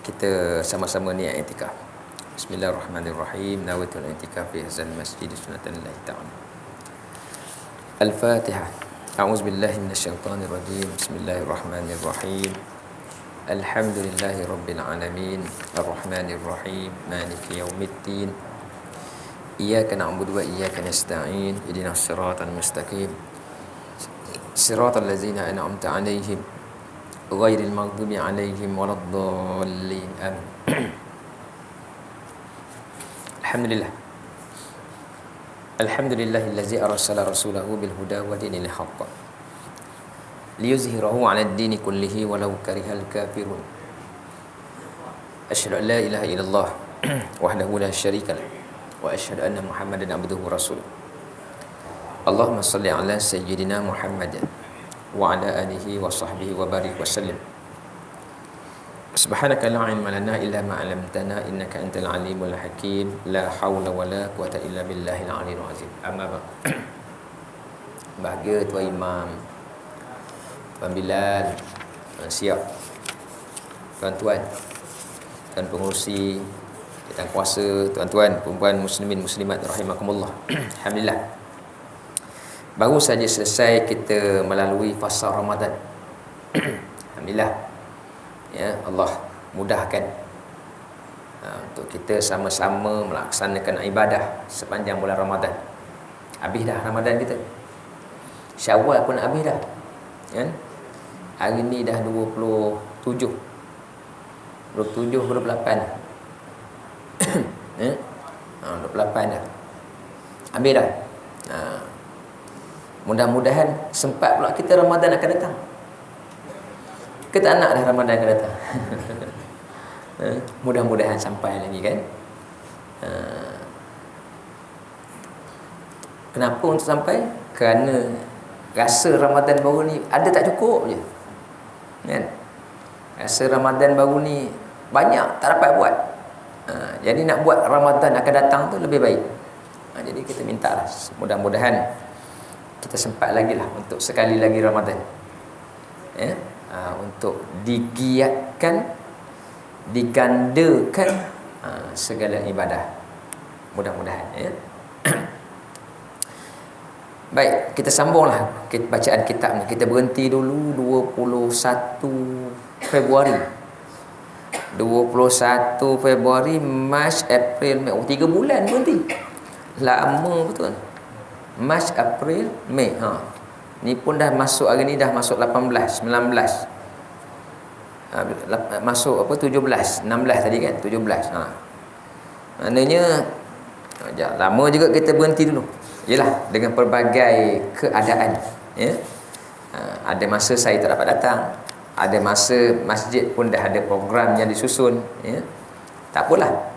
kita sama-sama niat i'tikaf. Bismillahirrahmanirrahim. Nawaitul i'tikaf fi hadzal masjid sunnatan lillahi ta'ala. Al-Fatihah. A'udzu billahi minasyaitonir rajim. Bismillahirrahmanirrahim. Alhamdulillahi rabbil alamin. Arrahmanir rahim. Maliki yaumiddin. Iyyaka na'budu wa iyyaka nasta'in. Ihdinas siratal mustaqim. Siratal ladzina an'amta 'alaihim ghairil maghdubi 'alaihim waladdallin. Amin. Alhamdulillah. Alhamdulillahillazi arsala rasulahu bil huda wa dinil haqq liyuzhirahu 'ala ad-dini kullihi walau karihal kafirun. Asyhadu an la ilaha illallah wahdahu la syarika lah wa asyhadu anna Muhammadan abduhu wa rasuluh. Allahumma shalli 'ala sayyidina Muhammad wa 'ala alihi wa sahbihi wa barik wa sallim. Subhanaka la ilma lana illa ma 'allamtana innaka antal alimul hakim. La haula wala quwata illa billahil aliyyil azim. Amma ba'd. Bahagia Tuan Imam, Tuan Bilal, Tuan Siap, tuan-tuan, tuan pengurusi, tuan kuasa, tuan-tuan, perempuan muslimin muslimat rahimakumullah. Alhamdulillah. Baru saja selesai kita melalui fasa Ramadan. Alhamdulillah. Ya, Allah mudahkan untuk kita sama-sama melaksanakan ibadah sepanjang bulan Ramadan. Habis dah Ramadan kita. Syawal pun habis dah. Kan? Hari ni dah 27. 28 dah. 28 dah. Habis dah. Mudah-mudahan sempat pula kita Ramadan akan datang. Kita nak dah Ramadan akan datang. Mudah-mudahan sampai lagi kan. Kenapa untuk sampai? Kerana rasa Ramadan baru ni ada tak cukup je kan? Rasa Ramadan baru ni banyak tak dapat buat. Jadi nak buat Ramadan akan datang tu lebih baik. Jadi kita minta lah, mudah-mudahan kita sempat lagi lah untuk sekali lagi Ramadan ya? Untuk digiatkan, digandakan segala ibadah, mudah-mudahan ya. Baik, kita sambunglah bacaan kitab ni. Kita berhenti dulu 21 Februari 21 Februari, Mac, April, Mei. 3 bulan berhenti. Lama betul. Mac, April, Mei. Ni pun dah masuk, hari ni dah masuk 18, 19. Masuk apa 17, 16 tadi kan, 17. Maknanya lama juga kita berhenti dulu. Yalah, dengan pelbagai keadaan ya. Ada masa saya tak dapat datang, ada masa masjid pun dah ada program yang disusun ya. Tak apalah.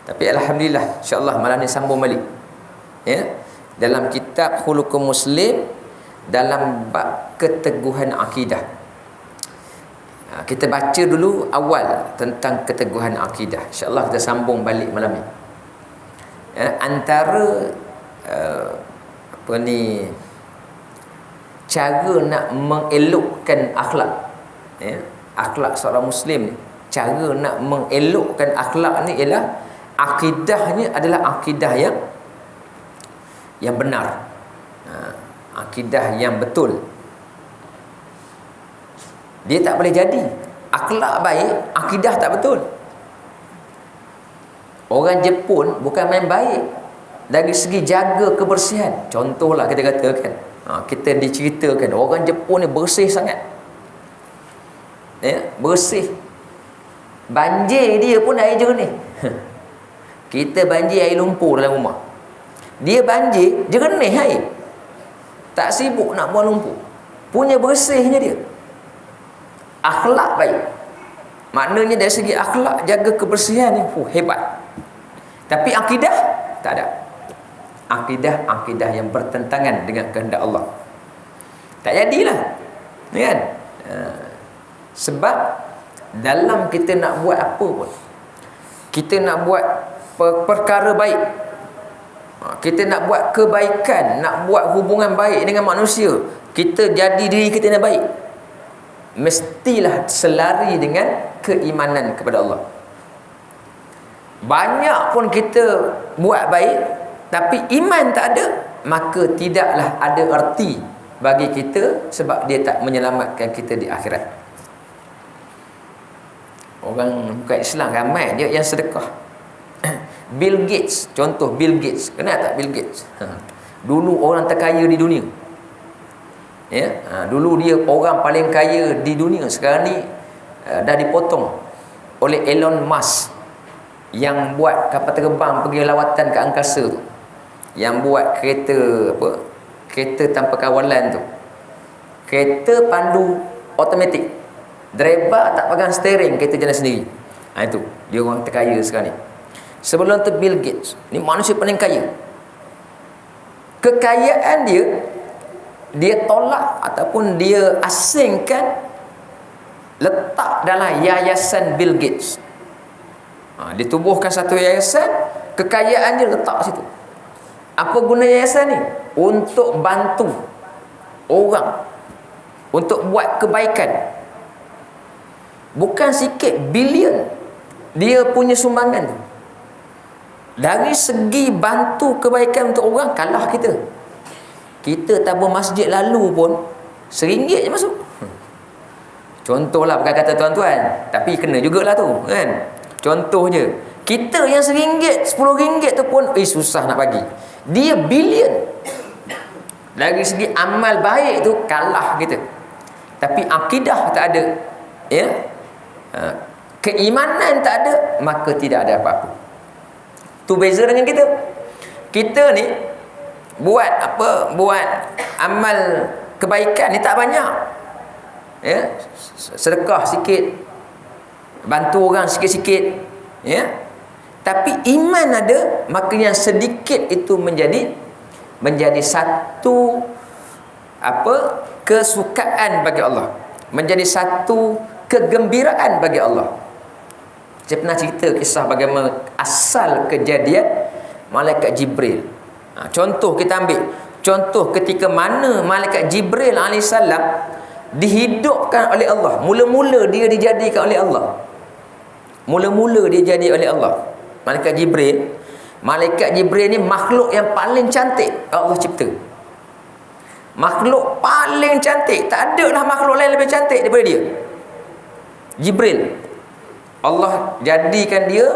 Tapi alhamdulillah, insya-Allah malam ni sambung balik. Ya. Dalam kitab Khuluqul Muslim, dalam bab keteguhan akidah. Kita baca dulu awal tentang keteguhan akidah. InsyaAllah kita sambung balik malam ni. Antara cara nak mengelokkan akhlak akhlak seorang Muslim ni, cara nak mengelokkan akhlak ni ialah akidahnya adalah akidah yang benar, akidah yang betul. Dia tak boleh jadi akhlak baik, akidah tak betul. Orang Jepun bukan main baik dari segi jaga kebersihan. Contohlah kita katakan, kita diceritakan orang Jepun ni bersih sangat ya, bersih. Banjir dia pun air jernih. Kita banjir air lumpur dalam rumah, dia banjir jernih air, tak sibuk nak buang lumpur. Punya bersihnya dia. Akhlak baik. Maknanya dari segi akhlak, jaga kebersihan ni hebat. Tapi akidah tak ada. Akidah yang bertentangan dengan kehendak Allah, tak jadilah kan? Sebab dalam kita nak buat apa pun, kita nak buat perkara baik, kita nak buat kebaikan, nak buat hubungan baik dengan manusia, kita jadi diri kita yang baik. mestilah selari dengan keimanan kepada Allah. Banyak pun kita buat baik tapi iman tak ada, maka tidaklah ada erti bagi kita, sebab dia tak menyelamatkan kita di akhirat. Orang bukan Islam ramai dia yang sedekah. Bill Gates, contoh Bill Gates. Kenal tak Bill Gates? Dulu orang terkaya di dunia. Ya, dulu dia orang paling kaya di dunia. Sekarang ni dah dipotong oleh Elon Musk yang buat kapal terbang pergi lawatan ke angkasa tu. Yang buat kereta apa? Kereta tanpa kawalan tu. Kereta pandu automatik. Driver tak pegang steering, kereta jalan sendiri. Itu dia orang terkaya sekarang ni. Sebelum tu Bill Gates, ni manusia paling kaya. Kekayaan dia tolak ataupun dia asingkan, letak dalam yayasan Bill Gates. Dia tubuhkan satu yayasan, kekayaan dia letak situ. Apa guna yayasan ni? Untuk bantu orang, untuk buat kebaikan. Bukan sikit, bilion dia punya sumbangan tu. Dari segi bantu kebaikan untuk orang, kalah kita. Kita tabur masjid lalu pun RM1 je masuk. Contohlah, bukan kata tuan-tuan, tapi kena jugalah tu kan. Contoh je, kita yang RM1, RM10 tu pun susah nak bagi. Dia bilion. Dari segi amal baik tu kalah kita. Tapi akidah tak ada, ya, keimanan tak ada, maka tidak ada apa-apa. Tu beza dengan kita. Kita ni buat apa? Buat amal kebaikan ni tak banyak. Ya, sedekah sikit, bantu orang sikit-sikit, ya. Tapi iman ada, maka yang sedikit itu menjadi satu apa? Kesukaan bagi Allah. Menjadi satu kegembiraan bagi Allah. Saya pernah cerita kisah bagaimana asal kejadian Malaikat Jibril. Contoh kita ambil, contoh ketika mana Malaikat Jibril AS dihidupkan oleh Allah. Mula-mula dia dijadikan oleh Allah. Mula-mula dia jadi oleh Allah. Malaikat Jibril ni makhluk yang paling cantik Allah cipta. Makhluk paling cantik. Tak ada lah makhluk lain lebih cantik daripada dia. Jibril. Allah jadikan dia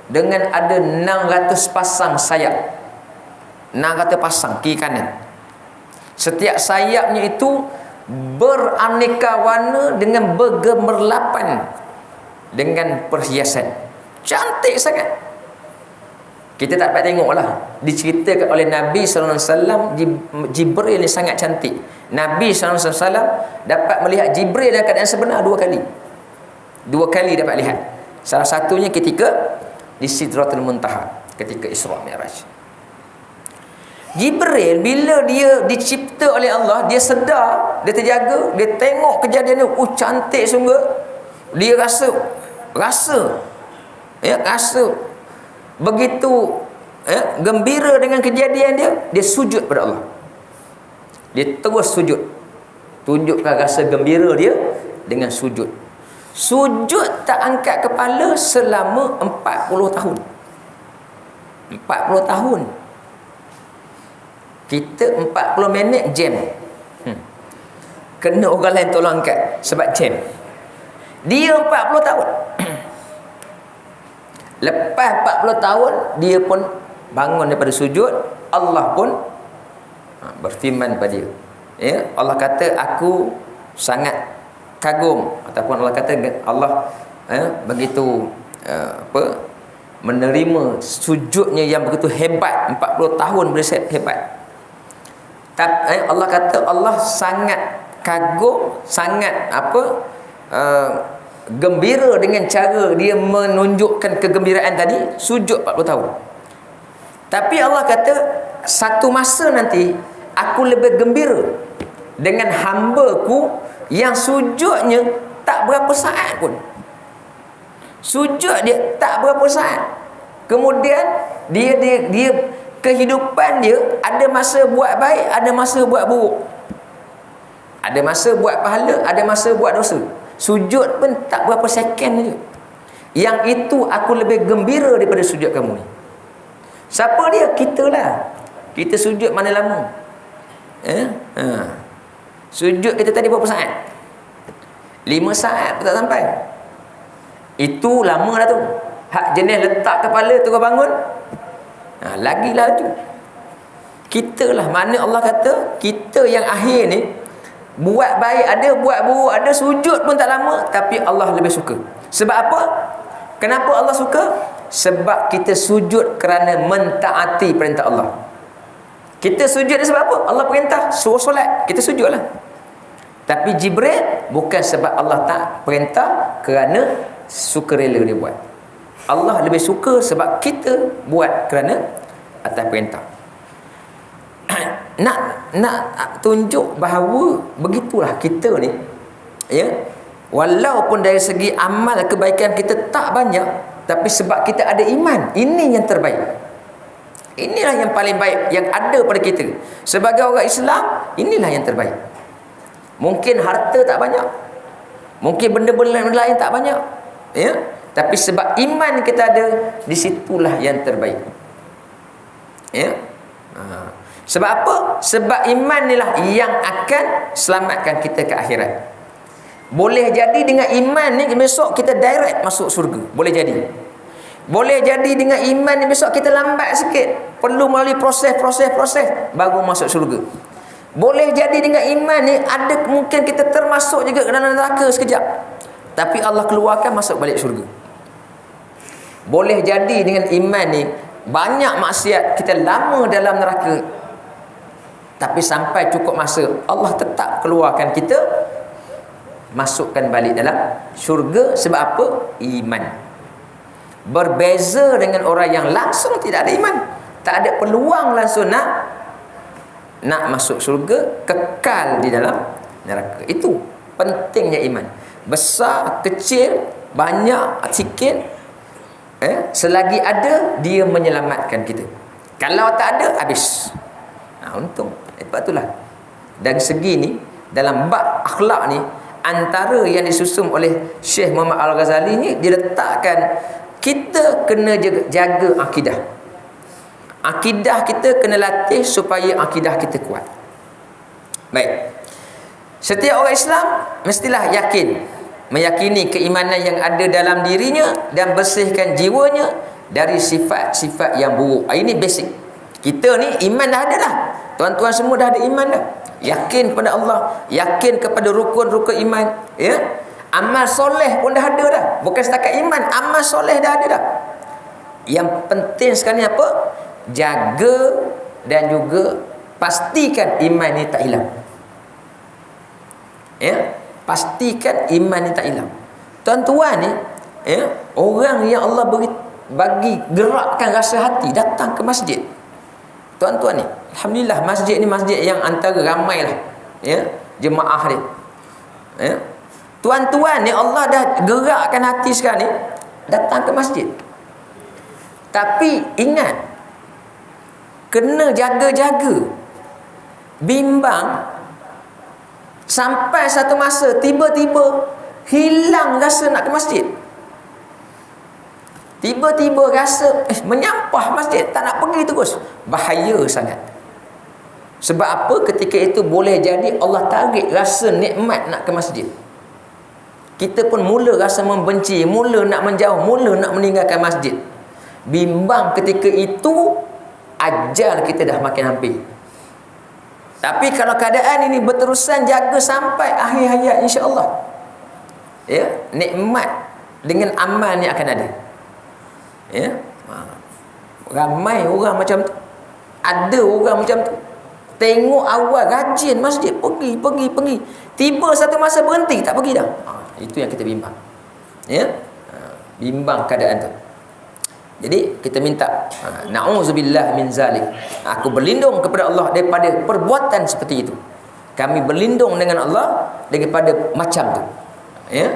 dengan ada 600 pasang sayap. 600 pasang kiri kanan. Setiap sayapnya itu beraneka warna dengan bergemerlapan dengan perhiasan. Cantik sangat. Kita tak dapat tengok lah. Diceritakan oleh Nabi SAW, Jibril ni sangat cantik. Nabi SAW dapat melihat Jibril dalam keadaan sebenar 2 kali. 2 kali dapat lihat. Salah satunya ketika di Sidratul Muntaha, ketika Isra Mi'raj. Jibril bila dia dicipta oleh Allah, dia sedar, dia terjaga, dia tengok kejadian ni, cantik sungguh. Dia rasa begitu gembira dengan kejadian dia sujud pada Allah. Dia terus sujud. Tunjukkan rasa gembira dia dengan sujud. Sujud tak angkat kepala selama 40 tahun. 40 tahun. Kita 40 minit jam. Kena orang lain tolong angkat sebab jam. Dia 40 tahun. Lepas 40 tahun dia pun bangun daripada sujud. Allah pun berfirman pada dia. Ya, Allah kata aku sangat kagum, ataupun Allah kata Allah begitu menerima sujudnya yang begitu hebat. 40 tahun bereset hebat. Tapi Allah kata Allah sangat kagum, sangat gembira dengan cara dia menunjukkan kegembiraan tadi, sujud 40 tahun. Tapi Allah kata satu masa nanti aku lebih gembira dengan hamba-Ku yang sujudnya tak berapa saat pun. Sujud dia tak berapa saat. Kemudian dia kehidupan dia ada masa buat baik, ada masa buat buruk. Ada masa buat pahala, ada masa buat dosa. Sujud pun tak berapa second je. Yang itu aku lebih gembira daripada sujud kamu ni. Siapa dia? Kita lah. Kita sujud mana lama? Sujud kita tadi berapa saat? 5 saat pun tak sampai. Itu lama dah tu. Hak jenis letak kepala terus bangun, lagilah tu. Kita lah, mana Allah kata kita yang akhir ni buat baik ada, buat buruk ada, sujud pun tak lama, tapi Allah lebih suka. Sebab apa? Kenapa Allah suka? Sebab kita sujud kerana mentaati perintah Allah. Kita sujud sebab apa? Allah perintah suruh solat, kita sujudlah. Tapi Jibril bukan sebab Allah tak perintah, kerana sukarela dia buat. Allah lebih suka sebab kita buat kerana atas perintah. nak tunjuk bahawa begitulah kita ni, ya, walaupun dari segi amal kebaikan kita tak banyak, tapi sebab kita ada iman, ini yang terbaik. Inilah yang paling baik yang ada pada kita. Sebagai orang Islam, inilah yang terbaik. Mungkin harta tak banyak, mungkin benda-benda lain tak banyak, ya, tapi sebab iman kita ada, disitulah yang terbaik. Ya. Sebab apa? Sebab iman inilah yang akan selamatkan kita ke akhirat. Boleh jadi dengan iman ni besok kita direct masuk surga. Boleh jadi. Boleh jadi dengan iman ni besok kita lambat sikit, perlu melalui proses baru masuk surga. Boleh jadi dengan iman ni ada mungkin kita termasuk juga ke dalam neraka sekejap, tapi Allah keluarkan masuk balik surga. Boleh jadi dengan iman ni banyak maksiat, kita lama dalam neraka, tapi sampai cukup masa Allah tetap keluarkan kita, masukkan balik dalam syurga. Sebab apa? Iman. Berbeza dengan orang yang langsung tidak ada iman, tak ada peluang langsung nak masuk syurga, kekal di dalam neraka. Itu pentingnya iman. Besar, kecil, banyak, sikit, selagi ada, dia menyelamatkan kita. Kalau tak ada, habis. Untung. Sebab itulah dari segi ni, dalam bab akhlak ni, antara yang disusun oleh Syekh Muhammad Al-Ghazali ni, diletakkan kita kena jaga akidah. Akidah kita kena latih supaya akidah kita kuat. Baik. Setiap orang Islam mestilah meyakini keimanan yang ada dalam dirinya dan bersihkan jiwanya dari sifat-sifat yang buruk. Ini basic. Kita ni iman dah ada dah. Tuan-tuan semua dah ada iman dah. Yakin kepada Allah, yakin kepada rukun-rukun iman, ya. Amal soleh pun dah ada dah. Bukan setakat iman, amal soleh dah ada dah. Yang penting sekarang ni apa? Jaga dan juga pastikan iman ni tak hilang. Ya, pastikan iman ni tak hilang. Tuan-tuan ni, ya, orang yang Allah bagi gerakkan rasa hati datang ke masjid. Tuan-tuan ni, alhamdulillah masjid ni masjid yang antara ramai lah, ya, jemaah dia. Ya. Tuan-tuan ni Allah dah gerakkan hati sekarang ni datang ke masjid. Tapi ingat, kena jaga-jaga. Bimbang sampai satu masa tiba-tiba hilang rasa nak ke masjid. Tiba-tiba rasa menyampah masjid, tak nak pergi terus. Bahaya sangat. Sebab apa? Ketika itu boleh jadi Allah tarik rasa nikmat nak ke masjid. Kita pun mula rasa membenci, mula nak menjauh, mula nak meninggalkan masjid. Bimbang ketika itu ajal kita dah makin hampir. Tapi kalau keadaan ini berterusan, jaga sampai akhir hayat, insya-Allah, ya, nikmat dengan amal ni akan ada. Ya. Ramai orang macam tu. Ada orang macam tu. Tengok awal rajin masjid, pergi. Tiba satu masa berhenti, tak pergi dah. Itu yang kita bimbang. Ya. Bimbang keadaan tu. Jadi kita minta, na'udzubillah min zalik. Aku berlindung kepada Allah daripada perbuatan seperti itu. Kami berlindung dengan Allah daripada macam tu. Ya.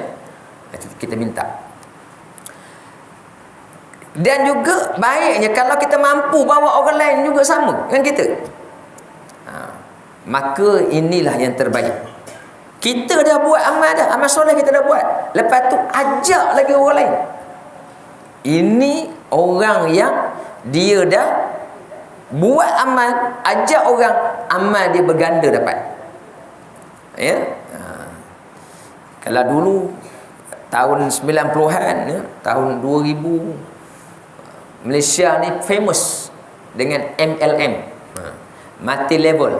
Kita minta. Dan juga baiknya kalau kita mampu bawa orang lain juga sama dengan kita, maka inilah yang terbaik. Kita dah buat amal dah, amal soleh kita dah buat. Lepas tu ajak lagi orang lain. Ini orang yang dia dah buat amal, ajak orang, amal dia berganda dapat. Ya. Kalau dulu tahun 90-an ya, tahun 2000 Malaysia ni famous dengan MLM. Multi level.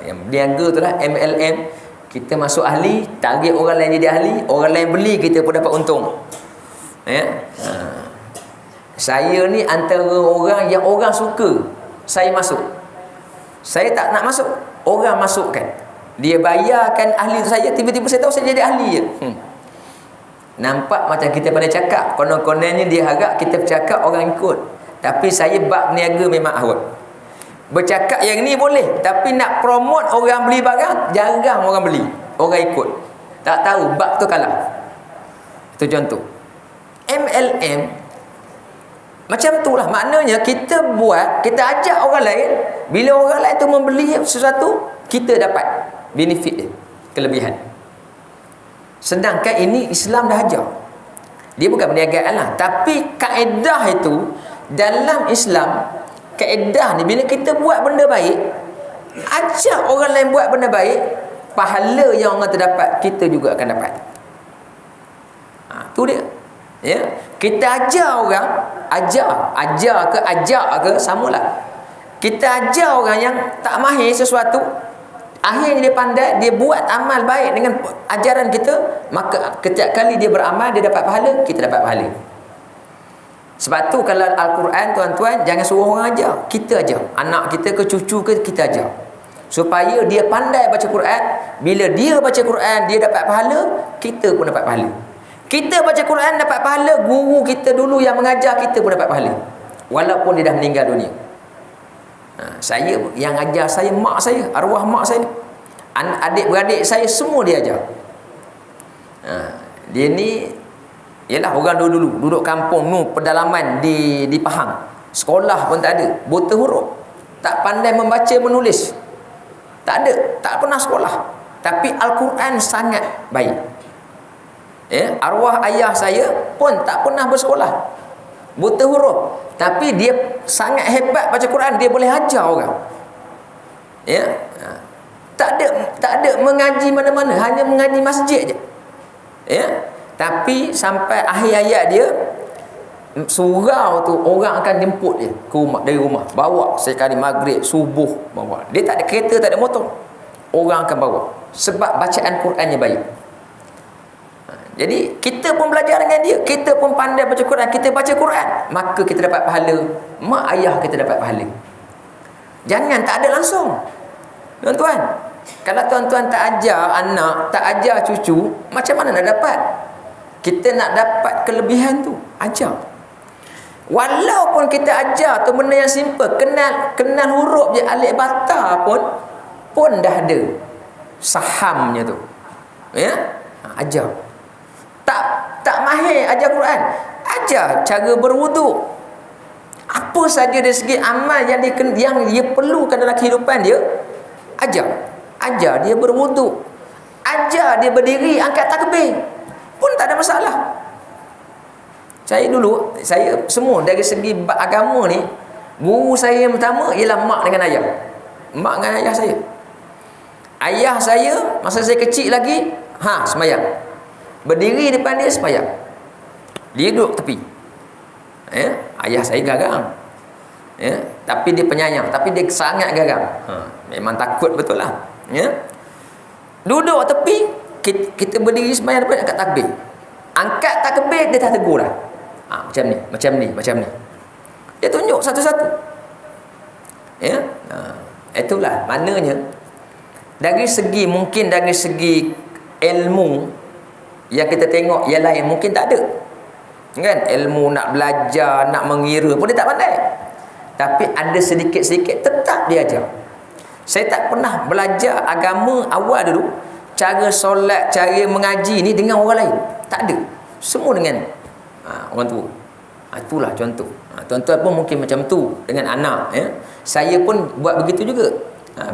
Yang berniaga tu lah MLM. Kita masuk ahli, target orang lain jadi ahli, orang lain beli, kita pun dapat untung. Ya. Saya ni antara orang yang orang suka saya masuk. Saya tak nak masuk, orang masukkan. Dia bayarkan ahli tu saya, tiba-tiba saya tahu saya jadi ahli je. Nampak macam kita pandai cakap, konon-kononnya dia harap kita bercakap orang ikut. Tapi saya bab niaga memang awal. Bercakap yang ni boleh, tapi nak promote orang beli barang, jarang orang beli, orang ikut. Tak tahu, bab tu kalah. Itu contoh. MLM macam tu lah. Maknanya kita buat, kita ajak orang lain. Bila orang lain tu membeli sesuatu, kita dapat benefit dia, kelebihan. Sedangkan ini Islam dah ajar. Dia bukan perniagaan lah. Tapi kaedah itu dalam Islam, kaedah ni bila kita buat benda baik, ajak orang lain buat benda baik, pahala yang orang terdapat, kita juga akan dapat. Tu dia. Ya, kita ajar orang, ajar ke samalah. Kita ajar orang yang tak mahir sesuatu, akhirnya dia pandai, dia buat amal baik dengan ajaran kita, maka setiap kali dia beramal dia dapat pahala, kita dapat pahala. Sebab tu kalau Al-Quran tuan-tuan, jangan suruh orang ajar, kita ajar. Anak kita ke cucu ke, kita ajar. Supaya dia pandai baca Quran. Bila dia baca Quran, dia dapat pahala, kita pun dapat pahala. Kita baca Quran dapat pahala, guru kita dulu yang mengajar kita pun dapat pahala. Walaupun dia dah meninggal dunia. Saya yang ajar saya, mak saya, arwah mak saya. Adik-beradik saya semua dia ajar. Dia ni ialah orang dulu duduk kampung nu pedalaman di Pahang. Sekolah pun tak ada, buta huruf. Tak pandai membaca menulis. Tak ada, tak pernah sekolah. Tapi Al-Quran sangat baik. Ya, arwah ayah saya pun tak pernah bersekolah, buta huruf, tapi dia sangat hebat baca Quran, dia boleh ajar orang. Ya, tak ada mengaji mana-mana, hanya mengaji masjid je. Ya, tapi sampai akhir ayat dia, surau tu orang akan jemput dia ke rumah, dari rumah, bawa sekali maghrib, subuh, bawa. Dia tak ada kereta, tak ada motor, orang akan bawa sebab bacaan Qurannya baik. Jadi kita pun belajar dengan dia, kita pun pandai baca Quran, kita baca Quran, maka kita dapat pahala, mak ayah kita dapat pahala. Jangan tak ada langsung. Tuan-tuan, kalau tuan-tuan tak ajar anak, tak ajar cucu, macam mana nak dapat? Kita nak dapat kelebihan tu, ajar. Walaupun kita ajar tu benda yang simple, kenal huruf je, alif bata pun dah ada sahamnya tu. Ya? Ajar. Tak mahir ajar Quran, ajar cara berwuduk, apa saja dari segi amal yang dia perlukan dalam kehidupan dia, ajar dia berwuduk, ajar dia berdiri angkat takbir, pun tak ada masalah. Saya semua dari segi agama ni, guru saya yang pertama ialah mak dengan ayah. Mak dengan ayah saya. Ayah saya masa saya kecil lagi, semayang. Berdiri depan dia sembahyang. Dia duduk tepi. Ya, ayah saya garang. Ya, tapi dia penyayang, tapi dia sangat garang. Memang takut betul lah. Ya. Duduk tepi, kita berdiri sembahyang depan, angkat takbir. Angkat takbir dia tak tegur dah. Macam ni. Dia tunjuk satu-satu. Ya. Itulah maknanya dari segi ilmu yang kita tengok yang lain mungkin tak ada, kan? Ilmu nak belajar, nak mengira pun dia tak pandai, tapi ada sedikit-sedikit tetap dia ajar. Saya tak pernah belajar agama awal dulu, cara solat, cara mengaji ni dengan orang lain, tak ada. Semua dengan orang tua. Itulah contoh. Tuan-tuan pun mungkin macam tu dengan anak. Ya? Saya pun buat begitu juga.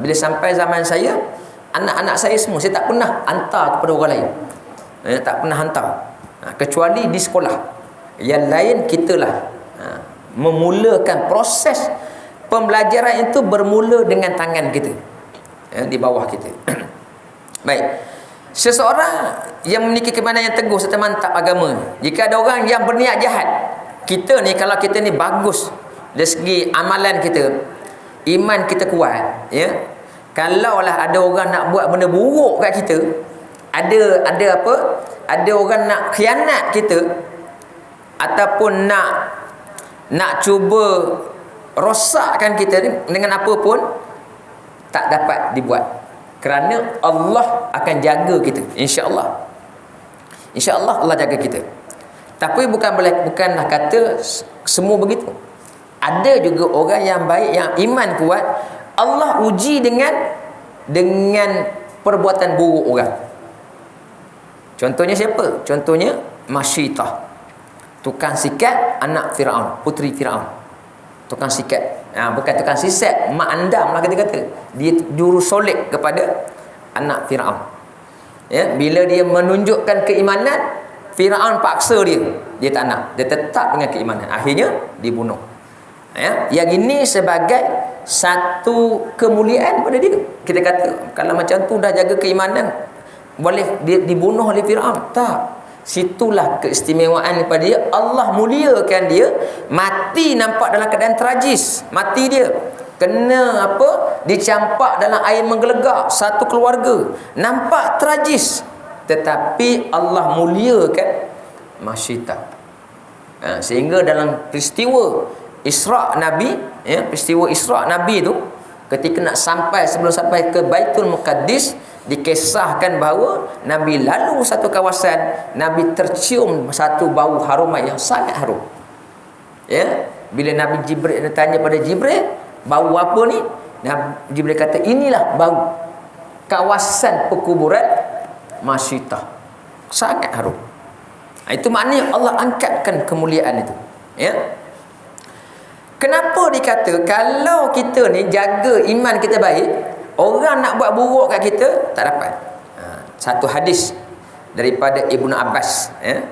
Bila sampai zaman saya, anak-anak saya semua saya tak pernah hantar kepada orang lain. Tak pernah hantar. Kecuali di sekolah. Yang lain kitalah memulakan proses pembelajaran itu bermula dengan tangan kita, di bawah kita. Baik. Seseorang yang memiliki keimanan yang teguh serta mantap agama, jika ada orang yang berniat jahat, kita ni kalau kita ni bagus dari segi amalan kita, iman kita kuat, ya. Kalaulah ada orang nak buat benda buruk kat kita, ada apa? Ada orang nak khianat kita ataupun nak cuba rosakkan kita dengan apa pun, tak dapat dibuat. Kerana Allah akan jaga kita, insya-Allah. Insya-Allah Allah jaga kita. Tapi bukanlah kata semua begitu. Ada juga orang yang baik, yang iman kuat, Allah uji dengan perbuatan buruk orang. Contohnya siapa? Contohnya Masyitah, tukang sikat anak Firaun, puteri Firaun. Tukang sikat. Bukan tukang sikat, mak andam lah kita kata. Dia juru solek kepada anak Firaun. Ya, bila dia menunjukkan keimanan, Firaun paksa dia. Dia tak nak. Dia tetap dengan keimanan. Akhirnya dibunuh. Ya, yang ini sebagai satu kemuliaan pada dia. Kita kata kalau macam tu dah jaga keimanan, boleh dia dibunuh oleh Firaun? Tak. Situlah keistimewaan daripada dia. Allah muliakan dia. Mati nampak dalam keadaan tragis. Mati dia kena apa? Dicampak dalam air menggelegak. Satu keluarga nampak tragis, tetapi Allah muliakan Masyitah. Sehingga dalam peristiwa Isra' Nabi, ya, peristiwa Isra' Nabi tu, ketika nak sebelum sampai ke Baitul Muqaddis, dikisahkan bahawa Nabi lalu satu kawasan, Nabi tercium satu bau haruman yang sangat harum. Ya, bila Nabi Jibril tanya pada Jibril, bau apa ni? Jibril kata, inilah bau kawasan perkuburan Masyitah. Sangat harum. Itu maknanya Allah angkatkan kemuliaan itu. Ya. Kenapa dikata kalau kita ni jaga iman kita baik, orang nak buat buruk kat kita tak dapat. Satu hadis daripada Ibnu Abbas, ya.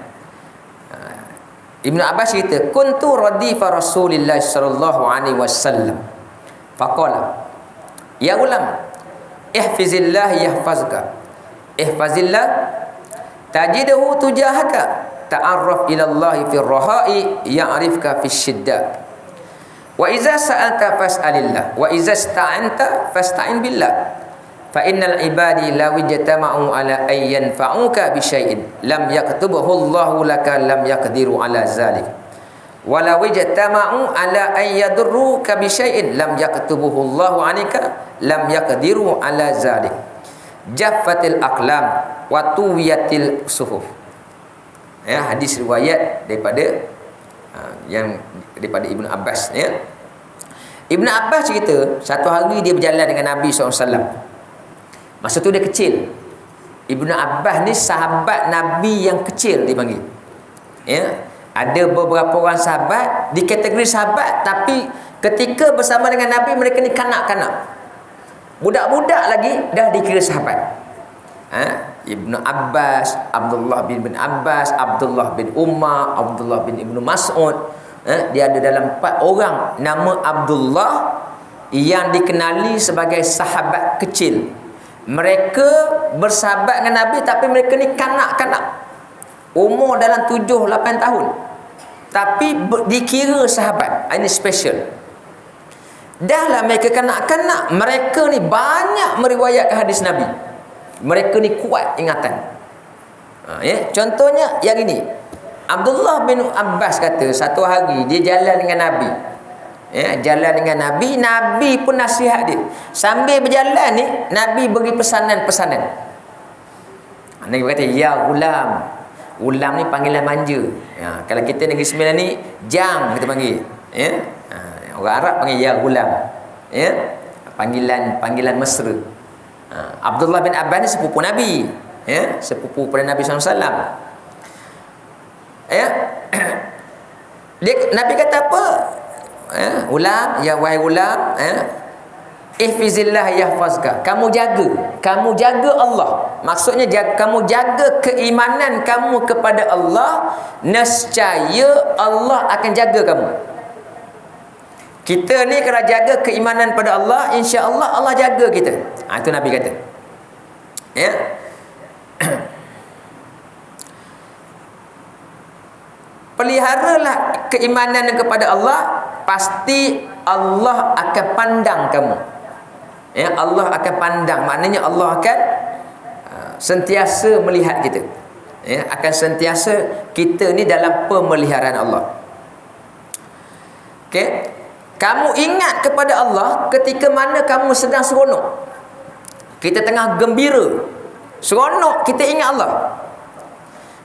Ibnu Abbas cerita, kuntu radifa Rasulillah sallallahu alaihi wasallam. Faqala, ya ulam, ihfazillah yahfazka. Ihfazillah tajidhu tujahaka. Ta'arraf ila Allah fi ar-raha'i ya'rifka fi syiddah. Wa iza sa'alta fas'alillah wa iza ista'anta fasta'in billah. Fa innal ibadi law ijtama'u ala ay yanfa'uka bi syai'in lam yaktubuhu Allahu laka lam yaqdiru ala zalik. Wa law ijtama'u ala ay yadurruka bi syai'in lam yaktubuhu Allahu 'anika lam yaqdiru ala zalik. Jaffatil aqlam wa tuwiyatil suhuf. Ya, hadis riwayat daripada yang daripada Ibnu Abbas, ya. Ibnu Abbas cerita satu hari dia berjalan dengan Nabi SAW. Masa tu dia kecil. Ibnu Abbas ni sahabat Nabi yang kecil dipanggil. Ya. Ada beberapa orang sahabat di kategori sahabat, tapi ketika bersama dengan Nabi mereka ni kanak-kanak. Budak-budak lagi dah dikira sahabat. Ibnu Abbas, Abdullah bin Abbas, Abdullah bin Umar, Abdullah bin Ibnu Mas'ud. Dia ada dalam 4 orang nama Abdullah yang dikenali sebagai sahabat kecil. Mereka bersahabat dengan Nabi, tapi mereka ni kanak-kanak, umur dalam 7-8 tahun, tapi dikira sahabat. Ini special. Dahlah mereka kanak-kanak, mereka ni banyak meriwayatkan hadis Nabi. Mereka ni kuat ingatan. Ya, contohnya yang ini. Abdullah bin Abbas kata satu hari dia jalan dengan Nabi. Ya, jalan dengan Nabi, Nabi pun nasihat dia. Sambil berjalan ni, Nabi beri pesanan-pesanan. Nabi kata, ya ulam. Ulam ni panggilan manja. Ya, kalau kita negeri Sembilan ni, jang kita panggil. Ya. Orang Arab panggil ya ulam. Ya. Panggilan mesra. Abdullah bin Abbas ni sepupu Nabi, ya, sepupu pada Nabi SAW. Ya. Nabi kata apa? Ulam, ya wahai ulam, ihfizillah yahfazka. Kamu kamu jaga Allah. Maksudnya kamu jaga keimanan kamu kepada Allah, nescaya Allah akan jaga kamu. Kita ni kalau jaga keimanan pada Allah, insya-Allah Allah jaga kita. Itu Nabi kata. Ya. Peliharalah keimanan kepada Allah, pasti Allah akan pandang kamu. Ya, Allah akan pandang. Maknanya Allah akan sentiasa melihat kita. Ya, akan sentiasa kita ni dalam pemeliharaan Allah. Okey. Kamu ingat kepada Allah ketika mana kamu sedang seronok. Kita tengah gembira. Seronok kita ingat Allah.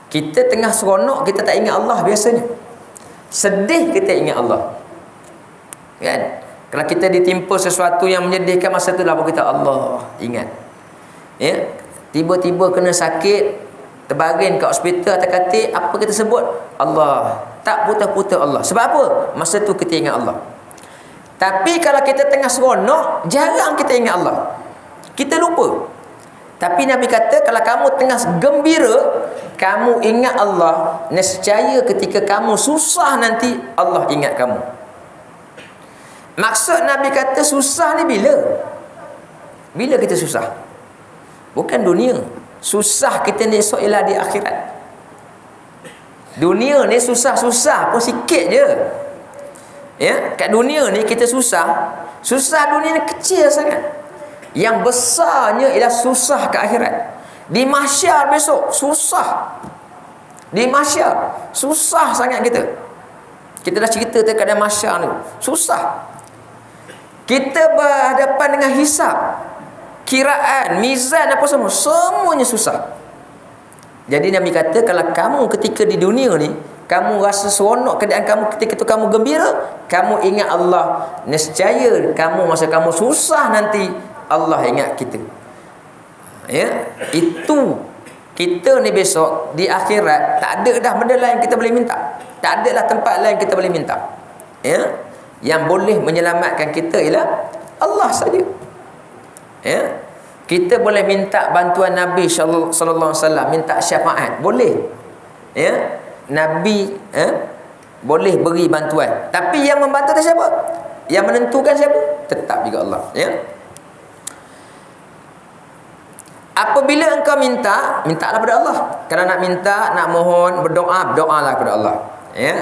Kita tengah seronok, kita tak ingat Allah biasanya. Sedih kita ingat Allah. Kan? Kalau kita ditimpa sesuatu yang menyedihkan, masa tu lah kita Allah ingat. Ya? Tiba-tiba kena sakit, terbaring kat hospital atau katil, apa kita sebut? Allah. Tak putus-putus Allah. Sebab apa? Masa tu kita ingat Allah. Tapi kalau kita tengah seronok, jarang kita ingat Allah. Kita lupa. Tapi Nabi kata, kalau kamu tengah gembira, kamu ingat Allah, nescaya ketika kamu susah nanti, Allah ingat kamu. Maksud Nabi kata susah ni bila? Bila kita susah? Bukan dunia. Susah kita ni esok ialah di akhirat. Dunia ni susah-susah pun sikit je. Ya, kat dunia ni kita susah. Susah dunia ni kecil sangat. Yang besarnya ialah susah ke akhirat. Di mahsyar besok susah. Di mahsyar susah sangat kita. Kita dah cerita dekat mahsyar ni. Susah. Kita berhadapan dengan hisab, kiraan, mizan apa semua, semuanya susah. Jadi Nabi kata, kalau kamu ketika di dunia ni kamu rasa seronok keadaan kamu, ketika itu kamu gembira, kamu ingat Allah, nescaya kamu masa kamu susah nanti Allah ingat kita. Ya, itu kita ni besok di akhirat tak ada dah benda lain kita boleh minta. Tak ada lah tempat lain kita boleh minta. Ya, yang boleh menyelamatkan kita ialah Allah saja. Ya, kita boleh minta bantuan Nabi sallallahu alaihi wasallam, minta syafaat, boleh. Ya, Nabi boleh beri bantuan. Tapi yang membantu tu siapa? Yang menentukan siapa? Tetap juga Allah. Ya. Apabila engkau minta, mintalah kepada Allah. Kalau nak minta, nak mohon, berdoa, berdoalah kepada Allah. Ya.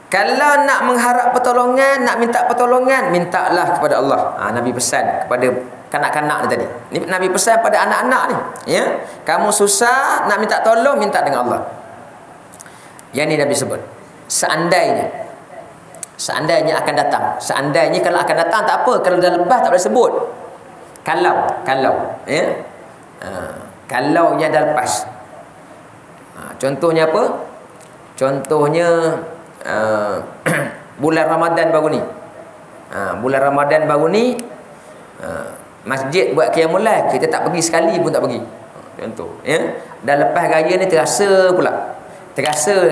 Kalau nak mengharap pertolongan, nak minta pertolongan, mintalah kepada Allah. Nabi pesan kepada kanak-kanak ni tadi. Nabi pesan pada anak-anak ni, ya. Kamu susah nak minta tolong, minta dengan Allah. Yang ni Nabi sebut. Seandainya akan datang. Seandainya kalau akan datang tak apa, kalau dah lepas tak boleh sebut. Kalau ya. Kalau yang dah lepas. Contohnya apa? Contohnya bulan Ramadan baru ni. Bulan Ramadan baru ni masjid buat qiyamul lail, kita tak pergi sekali pun tak pergi. Contoh, ya. Dah lepas raya ni terasa pula. Terasa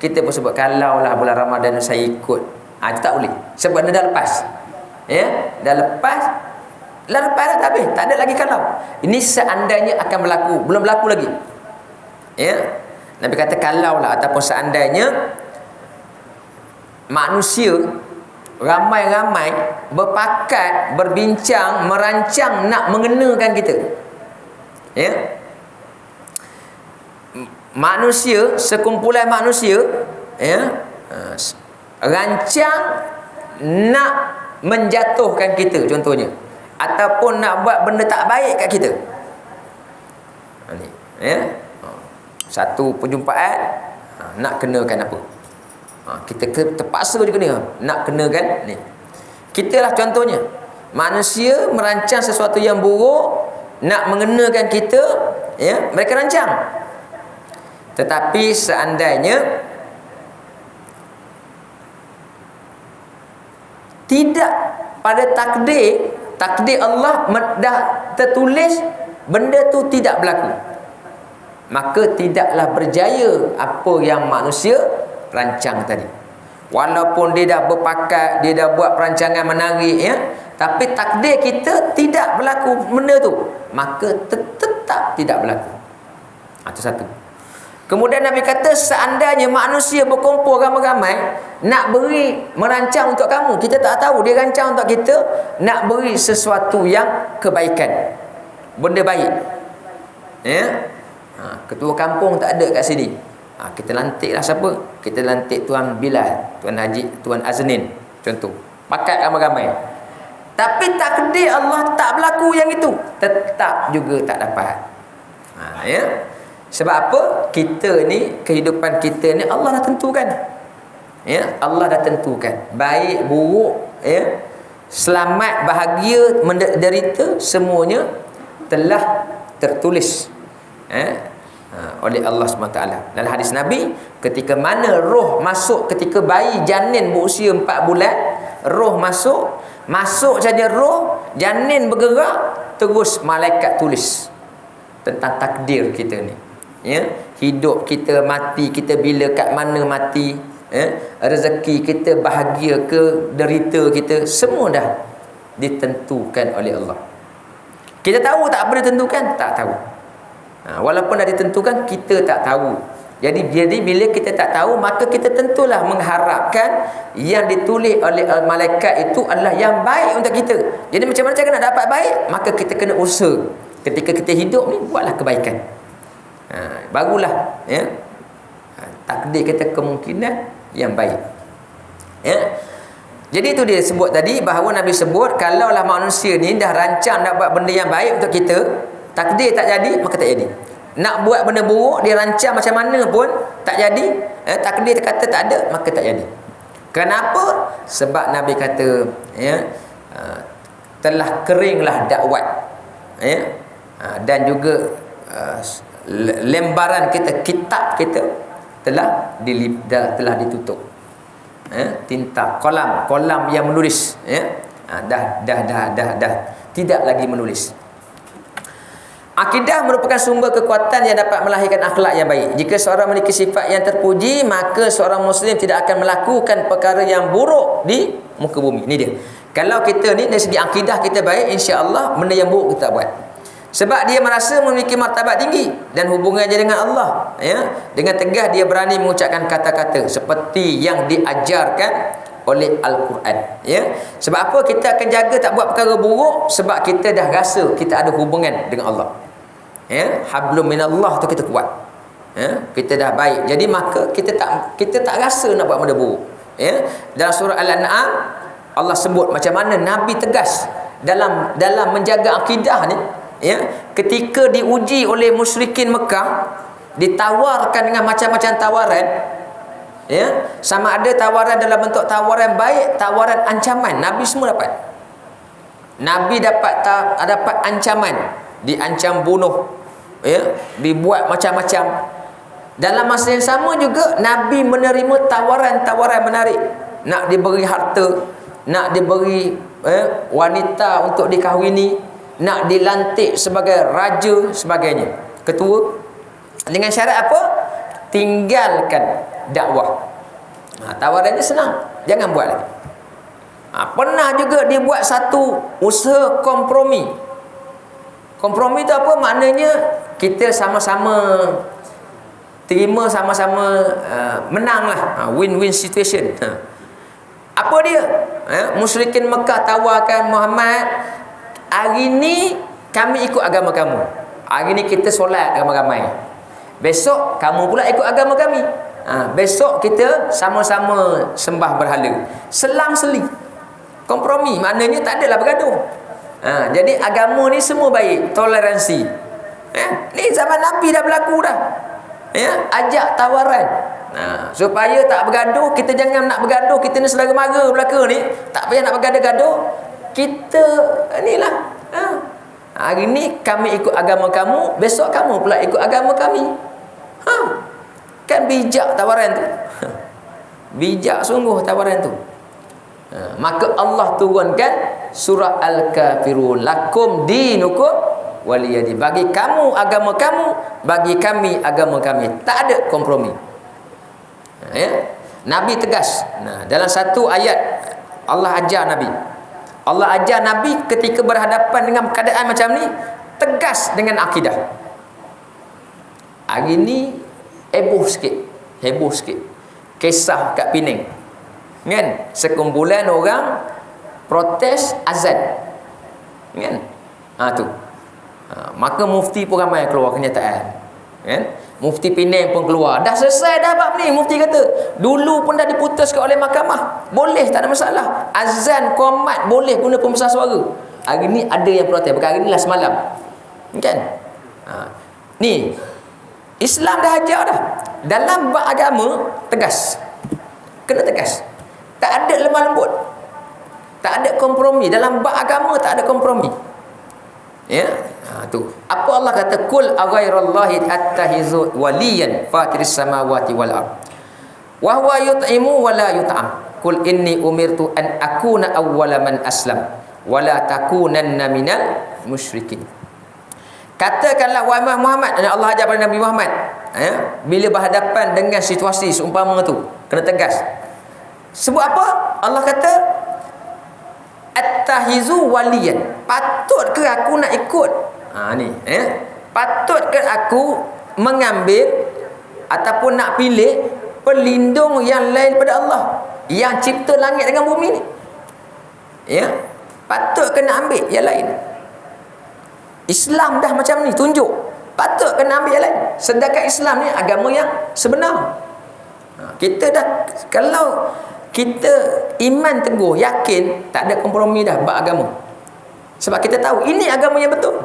kita pun sebut kalaulah bulan Ramadan saya ikut. Itu tak boleh. Sebab dia dah lepas. Ya, dah lepas. Dah lepas dah tak habis. Tak ada lagi kalau. Ini seandainya akan berlaku, belum berlaku lagi. Ya. Nabi kata kalaulah ataupun seandainya manusia ramai-ramai berpakat, berbincang, merancang nak mengenakan kita. Ya. Manusia, sekumpulan manusia, ya, rancang nak menjatuhkan kita contohnya, ataupun nak buat benda tak baik kat kita. Ya. Satu perjumpaan nak kenakan apa? Kita terpaksa je kena nak kenakan ni. Kita lah contohnya. Manusia merancang sesuatu yang buruk nak mengenakan kita, ya, mereka rancang. Tetapi seandainya tidak pada takdir Allah dah tertulis benda tu tidak berlaku, maka tidaklah berjaya apa yang manusia rancang tadi. Walaupun dia dah berpakat, dia dah buat perancangan menarik, ya, Tapi takdir kita tidak berlaku benda tu, maka tetap tidak berlaku. Itu satu. Kemudian Nabi kata, seandainya manusia berkumpul ramai-ramai nak beri, merancang untuk kamu, kita tak tahu dia rancang untuk kita nak beri sesuatu yang kebaikan, benda baik, ya. Ketua kampung tak ada kat sini, kita lantiklah siapa? Kita lantik Tuan Bilal, Tuan Haji, Tuan Aznin, contoh, pakat ramai-ramai. Tapi takdir Allah tak berlaku yang itu, tetap juga tak dapat. Ya. Sebab apa? Kita ni, kehidupan kita ni Allah dah tentukan. Ya, Allah dah tentukan. Baik, buruk, ya, selamat, bahagia, menderita, semuanya telah tertulis, oleh Allah SWT. Dalam hadis Nabi, ketika mana roh masuk, ketika bayi janin berusia 4 bulan, roh masuk saja roh, janin bergerak, terus malaikat tulis tentang takdir kita ni. Ya, hidup kita, mati kita, bila kat mana mati, rezeki kita, bahagia ke derita kita, semua dah ditentukan oleh Allah. Kita tahu tak apa ditentukan? Tak tahu. Walaupun dah ditentukan, kita tak tahu. Jadi bila kita tak tahu, maka kita tentulah mengharapkan yang ditulis oleh malaikat itu adalah yang baik untuk kita. Jadi macam mana cara nak dapat baik? Maka kita kena usaha. Ketika kita hidup ni, buatlah kebaikan. Barulah, ya, takdir kita kemungkinan yang baik. Ya. Jadi itu dia sebut tadi, bahawa Nabi sebut, kalaulah manusia ni dah rancang nak buat benda yang baik untuk kita, takdir tak jadi, maka tak jadi. Nak buat benda buruk, dia rancang macam mana pun tak jadi, takdir kata tak ada, maka tak jadi. Kenapa? Sebab Nabi kata, ya, telah keringlah dakwat, ya, dan juga lembaran kita, kitab kita telah ditutup. Tinta, kolam yang menulis, ya, dah tidak lagi menulis. Akidah merupakan sumber kekuatan yang dapat melahirkan akhlak yang baik. Jika seorang memiliki sifat yang terpuji, maka seorang Muslim tidak akan melakukan perkara yang buruk di muka bumi. Ini dia. Kalau kita ni dari segi akidah kita baik, insya-Allah benda yang buruk kita buat. Sebab dia merasa memiliki martabat tinggi dan hubungannya dengan Allah, ya. Dengan tegas dia berani mengucapkan kata-kata seperti yang diajarkan oleh Al-Quran, ya. Sebab apa kita akan jaga tak buat perkara buruk? Sebab kita dah rasa kita ada hubungan dengan Allah, ya. Hablum minallah tu kita kuat, ya. Kita dah baik, jadi maka kita tak rasa nak buat benda buruk, ya. Dalam surah Al-An'am Allah sebut macam mana Nabi tegas dalam menjaga akidah ni, ya. Ketika diuji oleh musyrikin Mekah, ditawarkan dengan macam-macam tawaran, ya, sama ada tawaran dalam bentuk tawaran baik, tawaran ancaman, Nabi semua dapat. Nabi dapat ancaman, diancam bunuh, ya, dibuat macam-macam. Dalam masa yang sama juga Nabi menerima tawaran-tawaran menarik, nak diberi harta, nak diberi wanita untuk dikahwini, nak dilantik sebagai raja, sebagainya, ketua, dengan syarat apa? Tinggalkan dakwah. Tawarannya senang, jangan buat lagi. Pernah juga dia buat satu usaha kompromi. Kompromi itu apa? Maknanya kita sama-sama terima, sama-sama menanglah, win-win situation. Apa dia? Musyrikin Mekah tawarkan Muhammad, hari ni kami ikut agama kamu, hari ni kita solat ramai-ramai, besok kamu pula ikut agama kami, besok kita sama-sama sembah berhala. Selang-seli, kompromi, maknanya tak adalah bergaduh. Jadi agama ni semua baik, toleransi. Ni zaman Nabi dah berlaku dah, ya. Ajak tawaran, supaya tak bergaduh. Kita jangan nak bergaduh, kita ni selera mara belaka ni, tak payah nak bergaduh-gaduh. Kita inilah, hari ni kami ikut agama kamu, besok kamu pula ikut agama kami. Kan bijak tawaran tu. Bijak sungguh tawaran tu. Maka Allah turunkan surah Al-Kafirun, lakum dinukum waliyadi. Bagi kamu agama kamu, bagi kami agama kami. Tak ada kompromi, ya. Nabi tegas. Dalam satu ayat Allah ajar Nabi, Allah ajar Nabi ketika berhadapan dengan keadaan macam ni, tegas dengan akidah. Hari ni heboh sikit kisah kat Penang kan, sekumpulan orang protes azan kan, maka mufti pun ramai keluar kenyataan kan. Mufti Penang pun keluar, dah selesai dah bab ni. Mufti kata dulu pun dah diputuskan oleh mahkamah, boleh, tak ada masalah, azan qomat boleh guna pembesar suara. Hari ni ada yang protes, perkara ni lah semalam kan. Ni Islam dah ajar dah, dalam bab agama tegas, kena tegas, tak ada lemah lembut, tak ada kompromi. Dalam bab agama tak ada kompromi ya. Tu apa Allah kata, kul aghairallahi attahizu waliyan fatiris samawati wal ard wa huwa yut'imu wa la yut'am kul inni umirtu an akuna awwala man aslam wa la takunanna minal musyrikin. Katakanlah wahai Muhammad, dan Allah ajar pada Nabi Muhammad ya, bila berhadapan dengan situasi seumpama tu kena tegas. Sebab apa? Allah kata attahizu waliyan, patut ke aku nak ikut patut ke aku mengambil ataupun nak pilih pelindung yang lain daripada Allah yang cipta langit dengan bumi ni ya, patut kena ambil yang lain. Islam dah macam ni tunjuk, patut kena ambil yang lain, sedangkan Islam ni agama yang sebenar. Kita dah, kalau kita iman teguh, yakin, tak ada kompromi dah bab agama, sebab kita tahu ini agama yang betul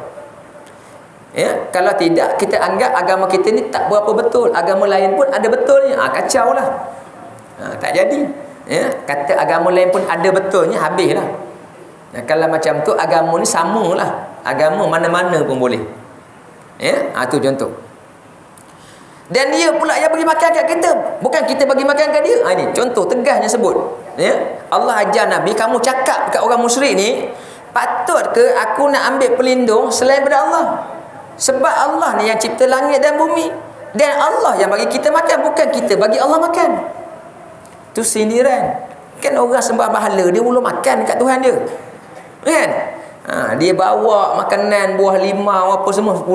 ya. Kalau tidak, kita anggap agama kita ni tak berapa betul, agama lain pun ada betulnya, kacau lah, tak jadi ya. Kata agama lain pun ada betulnya, habislah. Kalau macam tu agama ni samalah, agama mana-mana pun boleh ya. Tu contoh. Dan dia pula yang bagi makan kat kita, bukan kita bagi makan kat dia. Ini contoh tegasnya sebut ya. Allah ajar Nabi, kamu cakap kat orang musyrik ni, patut ke aku nak ambil pelindung selain daripada Allah? Sebab Allah ni yang cipta langit dan bumi, dan Allah yang bagi kita makan, bukan kita bagi Allah makan. Tu sindiran kan. Orang sembah bahala, dia mula makan dekat Tuhan dia kan. Dia bawa makanan, buah limau apa semua 10.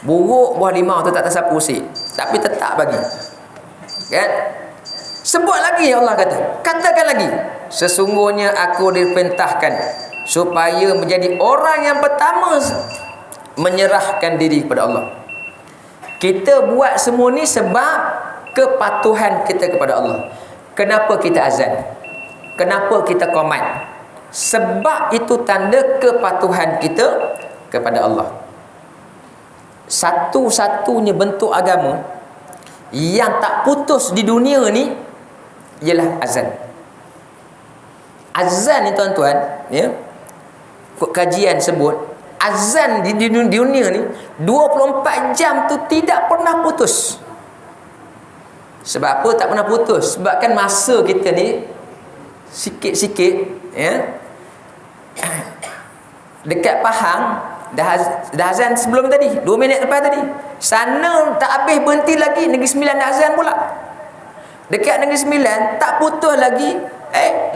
Buruk buah limau tu tak tersapu usik, tapi tetap bagi kan. Sebut lagi Allah kata, katakan lagi, sesungguhnya aku diperintahkan supaya menjadi orang yang pertama menyerahkan diri kepada Allah. Kita buat semua ni sebab kepatuhan kita kepada Allah. Kenapa kita azan? Kenapa kita qomat? Sebab itu tanda kepatuhan kita kepada Allah. Satu-satunya bentuk agama yang tak putus di dunia ni ialah azan. Azan ni tuan-tuan ya, kajian sebut azan di dunia ni 24 jam tu tidak pernah putus. Sebab apa tak pernah putus? Sebab kan masa kita ni sikit-sikit ya. Dekat Pahang dah azan sebelum tadi, 2 minit lepas tadi. Sana tak habis berhenti lagi, Negeri Sembilan dah azan pula. Dekat Negeri Sembilan tak putus lagi,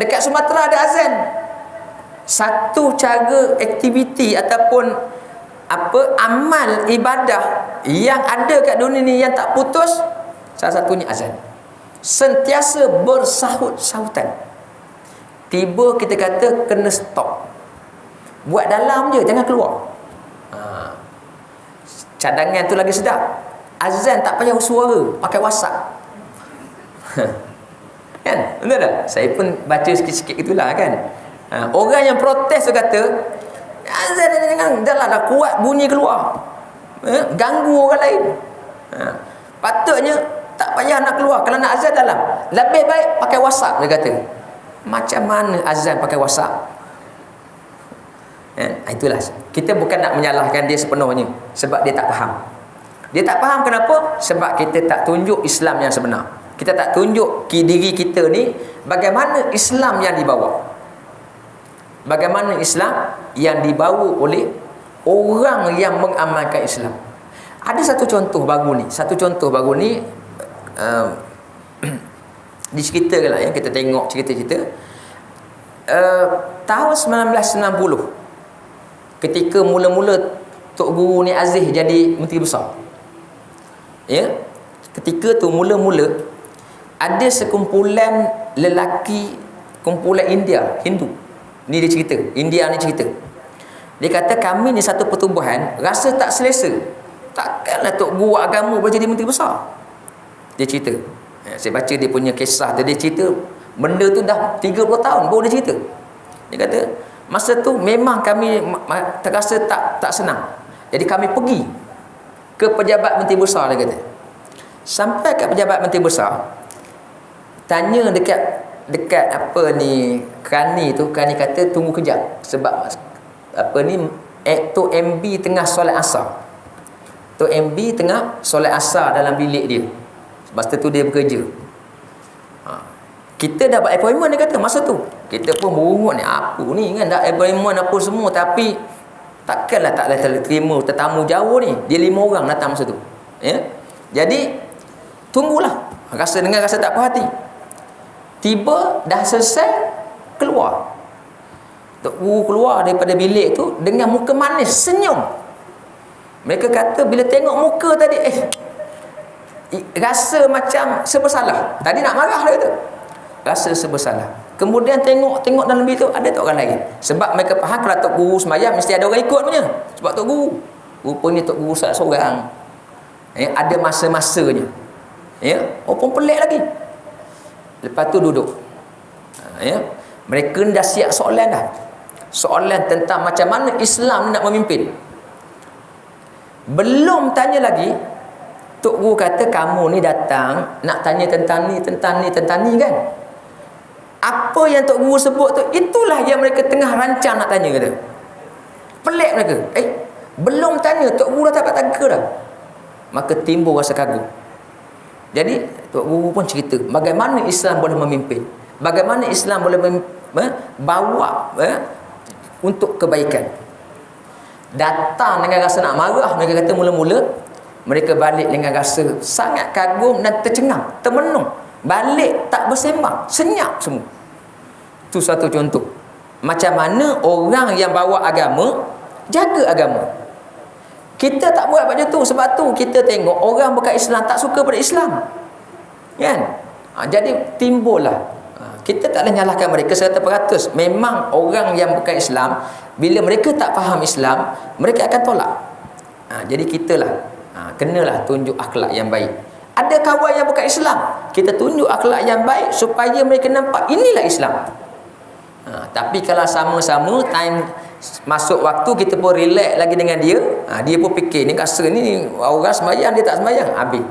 dekat Sumatera ada azan. Satu cara aktiviti ataupun amal ibadah yang ada kat dunia ni yang tak putus, salah satunya azan. Sentiasa bersahut-sahutan. Tiba kita kata kena stop, buat dalam je, jangan keluar. Cadangan tu lagi sedap. Azan tak payah suara, pakai WhatsApp. Kan? Betul tak? Saya pun baca sikit-sikit itulah kan. Orang yang protes tu kata azan jangan, dah kuat bunyi keluar, ganggu orang lain. Patutnya tak payah nak keluar. Kalau nak azan dalam, lebih baik pakai WhatsApp, dia kata. Macam mana azan pakai WhatsApp? Itulah, kita bukan nak menyalahkan dia sepenuhnya, sebab dia tak faham. Dia tak faham kenapa? Sebab kita tak tunjuk Islam yang sebenar. Kita tak tunjuk diri kita ni bagaimana Islam yang dibawa, bagaimana Islam yang dibawa oleh orang yang mengamalkan Islam. Ada satu contoh baru ni, diceritakan lah ya, kita tengok cerita-cerita. tahun 1990, ketika mula-mula Tok Guru ni Aziz jadi Menteri Besar, ya, ketika tu mula-mula ada sekumpulan lelaki, kumpulan India, Hindu ni dia cerita, India ni cerita, dia kata kami ni satu pertubuhan rasa tak selesa, takkanlah Tok Guru agama boleh jadi Menteri Besar. Dia cerita, saya baca dia punya kisah tu, dia cerita benda tu dah 30 tahun baru dia cerita. Dia kata masa tu memang kami terasa tak senang, jadi kami pergi ke pejabat Menteri Besar. Dia kata sampai kat pejabat Menteri Besar, tanya dekat apa ni Kerani tu, Kerani kata tunggu kejap sebab apa ni Tok MB tengah solat asar. Tok MB tengah solat asar dalam bilik dia, masa tu dia bekerja. Kita dah buat appointment, dia kata masa tu kita pun berungut ni, apa ni kan, dah appointment apa semua, tapi takkanlah tak boleh terima tetamu jauh ni. Dia 5 orang datang masa tu, ya. Jadi tunggulah, dengan rasa tak puas hati. Tiba dah selesai, keluar Tok Guru, keluar daripada bilik tu dengan muka manis, senyum. Mereka kata bila tengok muka tadi, rasa macam serba tadi nak marah, dia kata rasa serba. Kemudian tengok dalam bilik tu ada tak orang lain, sebab mereka faham kalau Tok Guru sembahyang mesti ada orang ikut punya, sebab Tok Guru rupanya Tok Guru seorang, ada masa-masanya, ya. Pun pelik lagi. Lepas tu duduk, ya. Mereka dah siap soalan dah, soalan tentang macam mana Islam nak memimpin. Belum tanya lagi, Tok Guru kata kamu ni datang nak tanya tentang ni kan. Apa yang Tok Guru sebut tu, itulah yang mereka tengah rancang nak tanya, kata. Pelik mereka. Belum tanya Tok Guru dah dapat tangka dah. Maka timbul rasa kagum. Jadi Tok Guru pun cerita bagaimana Islam boleh memimpin, bagaimana Islam boleh bawa untuk kebaikan. Datang dengan rasa nak marah, mereka kata mula-mula mereka balik dengan rasa sangat kagum dan tercengang, termenung. Balik tak bersembang, senyap semua. Itu satu contoh macam mana orang yang bawa agama jaga agama. Kita tak buat macam tu, sebab tu kita tengok orang bukan Islam tak suka pada Islam, kan? Jadi timbullah, kita tak boleh nyalahkan mereka 100%. Memang orang yang bukan Islam, bila mereka tak faham Islam, mereka akan tolak. Jadi kita lah kenalah tunjuk akhlak yang baik. Ada kawan yang bukan Islam, kita tunjuk akhlak yang baik supaya mereka nampak inilah Islam. Tapi kalau sama-sama time masuk waktu kita pun relax lagi dengan dia, dia pun fikir ni rasa ni orang sembahyang, dia tak sembahyang, habis.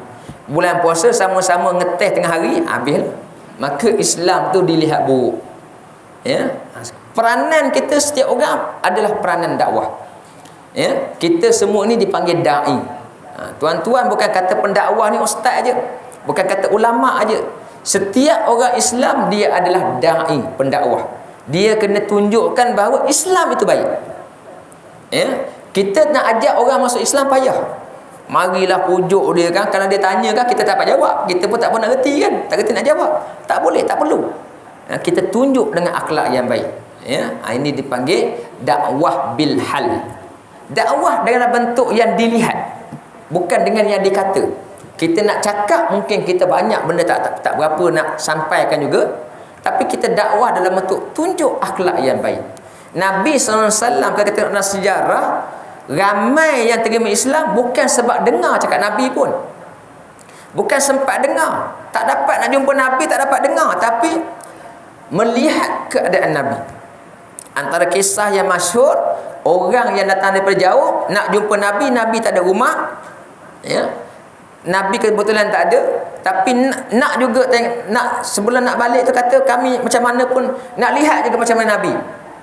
Bulan puasa sama-sama ngeteh tengah hari, habis. Maka Islam tu dilihat buruk, ya. Peranan kita setiap orang adalah peranan dakwah, ya. Kita semua ni dipanggil da'i. Tuan-tuan bukan kata pendakwah ni ustaz aja, bukan kata ulama aja. Setiap orang Islam dia adalah da'i, pendakwah. Dia kena tunjukkan bahawa Islam itu baik, ya. Kita nak ajak orang masuk Islam payah. Marilah pujuk dia kan, kalau dia tanya kan kita tak dapat jawab, kita pun tak pernah reti kan, tak reti nak jawab. Tak boleh, tak perlu. Kita tunjuk dengan akhlak yang baik, ya. Ini dipanggil dakwah bil hal. Dakwah dengan bentuk yang dilihat, bukan dengan yang dikata. Kita nak cakap mungkin kita banyak benda tak berapa nak sampaikan juga, tapi kita dakwah dalam bentuk tunjuk akhlak yang baik. Nabi SAW kata dalam sejarah, ramai yang terima Islam bukan sebab dengar cakap Nabi pun, bukan sempat dengar, tak dapat nak jumpa Nabi, tak dapat dengar, tapi melihat keadaan Nabi. Antara kisah yang masyhur, orang yang datang daripada jauh nak jumpa Nabi, Nabi tak ada rumah, ya. Nabi kebetulan tak ada, tapi nak juga nak sebelum nak balik tu kata kami macam mana pun nak lihat juga macam mana Nabi,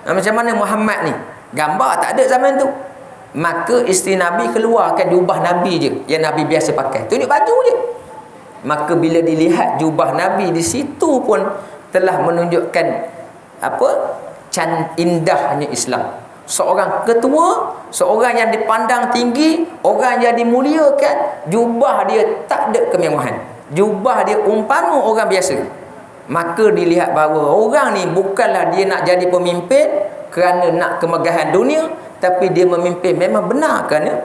macam mana Muhammad ni. Gambar tak ada zaman tu. Maka isteri Nabi keluarkan jubah Nabi je yang Nabi biasa pakai, tunjuk baju je. Maka bila dilihat jubah Nabi, di situ pun telah menunjukkan apa indahnya Islam. Seorang ketua, seorang yang dipandang tinggi, orang yang dimuliakan, jubah dia tak ada kemewahan, jubah dia umpama orang biasa, maka dilihat bahawa orang ni bukanlah dia nak jadi pemimpin kerana nak kemegahan dunia, tapi dia memimpin memang benar kerana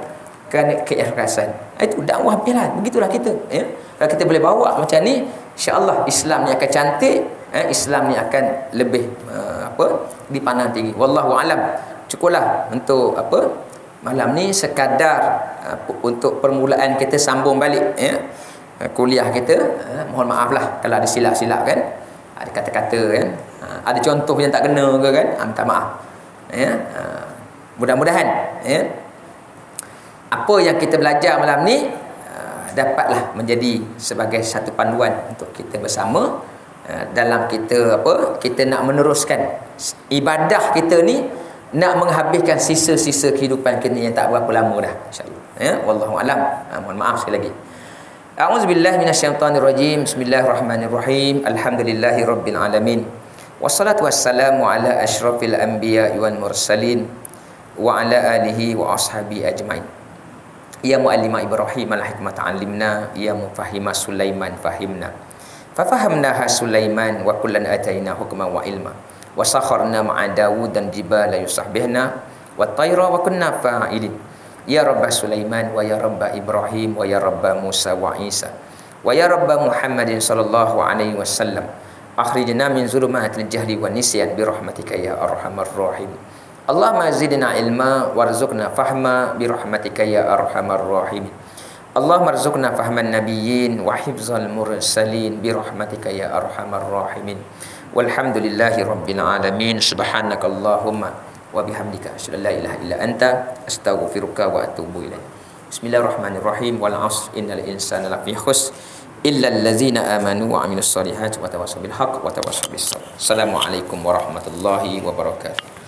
keikhlasan. Itu dakwah habislah. Begitulah kita, ya. Kalau kita boleh bawa macam ni, insya-Allah Islam ni akan cantik, Islam ni akan lebih dipandang tinggi. Wallahu alam. Cukuplah untuk malam ni sekadar untuk permulaan kita sambung balik, ya. Kuliah kita, mohon maaf lah kalau ada silap-silap kan, ada kata-kata kan, ada contoh yang tak kena ke kan, minta maaf, ya. Mudah-mudahan, ya, apa yang kita belajar malam ni dapatlah menjadi sebagai satu panduan untuk kita bersama dalam kita kita nak meneruskan ibadah kita ni, nak menghabiskan sisa-sisa kehidupan kita yang tak berapa lama dah, insya-Allah, ya. Wallahu alam. Mohon maaf sekali lagi. A'udzubillahi minasyaitonirrajim. Bismillahirrahmanirrahim. Alhamdulillahirabbil alamin. Wassalatu wassalamu ala asyrafil anbiya'i wal mursalin wa ala alihi wa ashabi ajmain. Ya muallima Ibrahim al-hikmata 'allimna, ya mufahhima Sulaiman fahimna. Fafahamnaha Sulaiman wa kullan ataina hukman wa ilma. Wa sakharna ma'a Daud dan jibala yusahbihna wa tayra wa kunna fa'ilin. Ya Rabba Sulaiman wa ya Rabba Ibrahim wa ya Rabba Musa wa Isa wa ya Rabba Muhammadin sallallahu alaihi wasallam, akhrijna min zulumatil jahli wan nisyan bi rahmatika ya arhamar rahim. Allahumma zidna ilma warzuqna fahma bi rahmatika ya arhamar rahim. Allahumma arzuqna fahman nabiyyin wa hifzal mursalin bi rahmatika ya arhamar rahimin. Walhamdulillahi rabbil alamin. Subhanakallahumma wa bihamdika asyhadu an la ilaha illa anta astaghfiruka wa atubu ilaik. Bismillahirrahmanirrahim. Wal 'asr innal insana lafi khusr illa allazina amanu wa 'amilus solihati wa tawassaw bil haqq wa tawassaw bis sabr. Assalamualaikum warahmatullahi wabarakatuh.